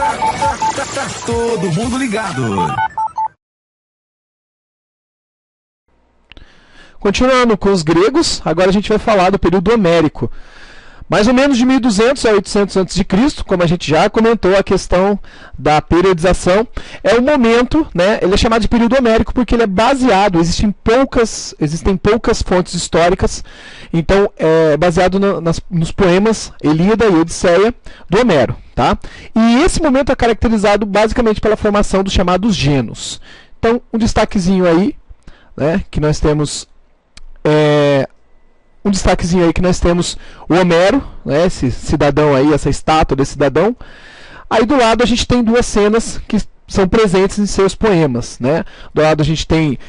Tá todo mundo ligado. Continuando com os gregos, agora a gente vai falar do período homérico. Mais ou menos de 1200 a 800 a.C., como a gente já comentou, a questão da periodização é um momento, né, ele é chamado de período homérico porque ele é baseado, existem poucas fontes históricas, então é baseado nos poemas Ilíada e Odisseia do Homero. Tá? E esse momento é caracterizado basicamente pela formação dos chamados gênos. Então, um destaquezinho aí, né, que nós temos... o Homero, né, esse cidadão aí, essa estátua desse cidadão. Aí do lado a gente tem duas cenas que são presentes em seus poemas, né? Do lado a gente tem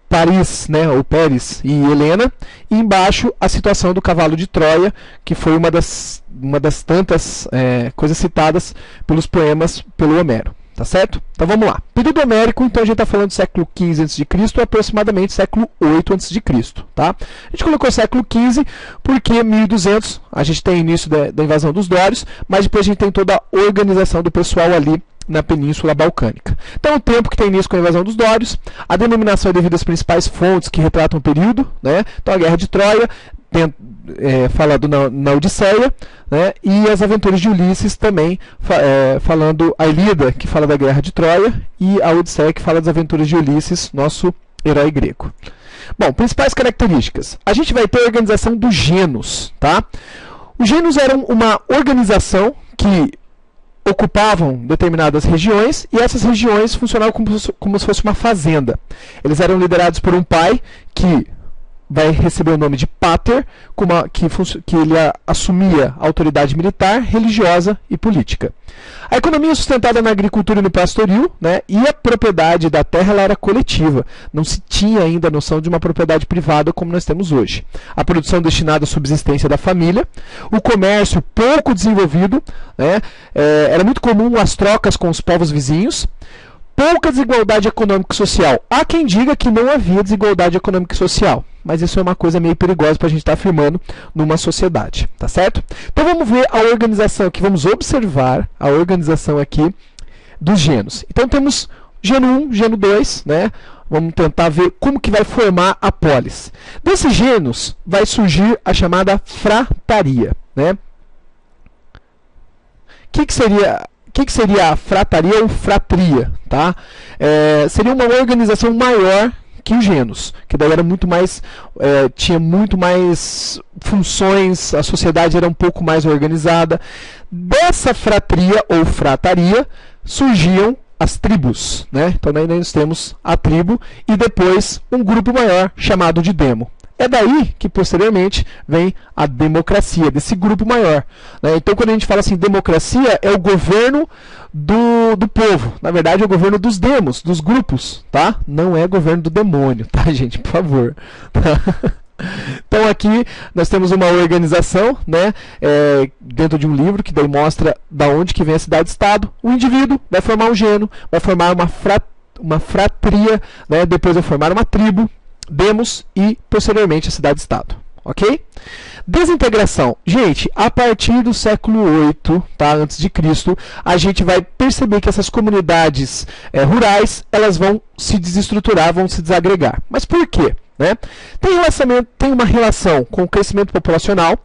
Paris, né, ou Pérez e Helena, e embaixo a situação do cavalo de Troia, que foi uma das tantas coisas citadas pelos poemas pelo Homero. Tá certo? Então vamos lá. Período homérico, então a gente está falando do século XV a.C. ou aproximadamente século VIII a.C. Tá? A gente colocou século XV porque 1200 a gente tem início da invasão dos dórios, mas depois a gente tem toda a organização do pessoal ali na Península Balcânica. Então o tempo que tem início com a invasão dos dórios, a denominação é devido às principais fontes que retratam o período, né? Então a Guerra de Troia, falado na Odisseia, né? E as aventuras de Ulisses também, falando a Ilíada, que fala da Guerra de Troia, e a Odisseia, que fala das aventuras de Ulisses, nosso herói grego. Bom, principais características. A gente vai ter a organização dos gênos. Tá? Os gênos eram uma organização que ocupavam determinadas regiões, e essas regiões funcionavam como se fosse uma fazenda. Eles eram liderados por um pai que vai receber o nome de pater, que ele assumia a autoridade militar, religiosa e política. A economia é sustentada na agricultura e no pastoril, né, e a propriedade da terra ela era coletiva. Não se tinha ainda a noção de uma propriedade privada como nós temos hoje. A produção destinada à subsistência da família, o comércio pouco desenvolvido, né, era muito comum as trocas com os povos vizinhos, pouca desigualdade econômica e social. Há quem diga que não havia desigualdade econômica e social, mas isso é uma coisa meio perigosa para a gente estar afirmando numa sociedade, tá certo? Então vamos ver a organização aqui, vamos observar a organização aqui dos gênos. Então temos gênero 1, gênero 2, né? Vamos tentar ver como que vai formar a polis. Desses gênos vai surgir a chamada frataria, né? O que seria a frataria ou fratria? Tá? Seria uma organização maior que os gênos, que daí era muito mais, tinha muito mais funções, a sociedade era um pouco mais organizada. Dessa fratria ou frataria surgiam as tribos, né? Então daí nós temos a tribo e depois um grupo maior chamado de demo. É daí que, posteriormente, vem a democracia, desse grupo maior. Né? Então, quando a gente fala assim, democracia, é o governo do povo. Na verdade, é o governo dos demos, dos grupos. Tá? Não é governo do demônio, tá, gente? Por favor. Então, aqui, nós temos uma organização, né, dentro de um livro, que daí mostra da onde que vem a cidade-estado. O indivíduo vai formar um gênero, vai formar uma fratria, né, depois vai formar uma tribo, demos e posteriormente a cidade-estado, ok? Desintegração, gente, a partir do século VIII, tá, antes de Cristo, a gente vai perceber que essas comunidades rurais elas vão se desestruturar, vão se desagregar. Mas por quê? Né? Tem uma relação com o crescimento populacional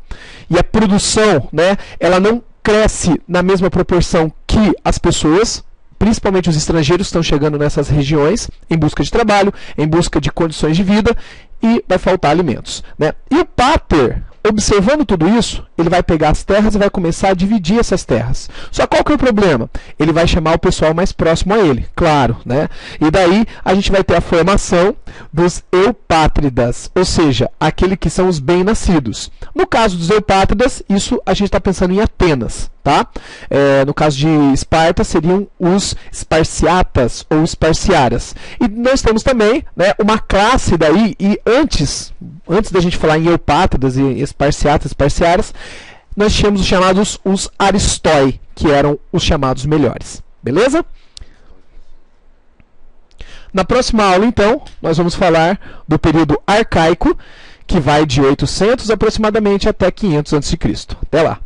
e a produção, né, ela não cresce na mesma proporção que as pessoas. Principalmente os estrangeiros estão chegando nessas regiões em busca de trabalho, em busca de condições de vida, e vai faltar alimentos. Né? E o pater, observando tudo isso, ele vai pegar as terras e vai começar a dividir essas terras. Só qual que é o problema? Ele vai chamar o pessoal mais próximo a ele, claro. Né? E daí a gente vai ter a formação dos eupátridas, ou seja, aquele que são os bem-nascidos. No caso dos eupátridas, isso a gente está pensando em Atenas. Tá? No caso de Esparta, seriam os esparciatas ou esparciárias. E nós temos também, né, uma classe daí, e antes da gente falar em eupátridas e esparciatas, esparciárias, nós tínhamos os chamados os aristói, que eram os chamados melhores. Beleza? Na próxima aula, então, nós vamos falar do período arcaico, que vai de 800 aproximadamente até 500 a.C. Até lá!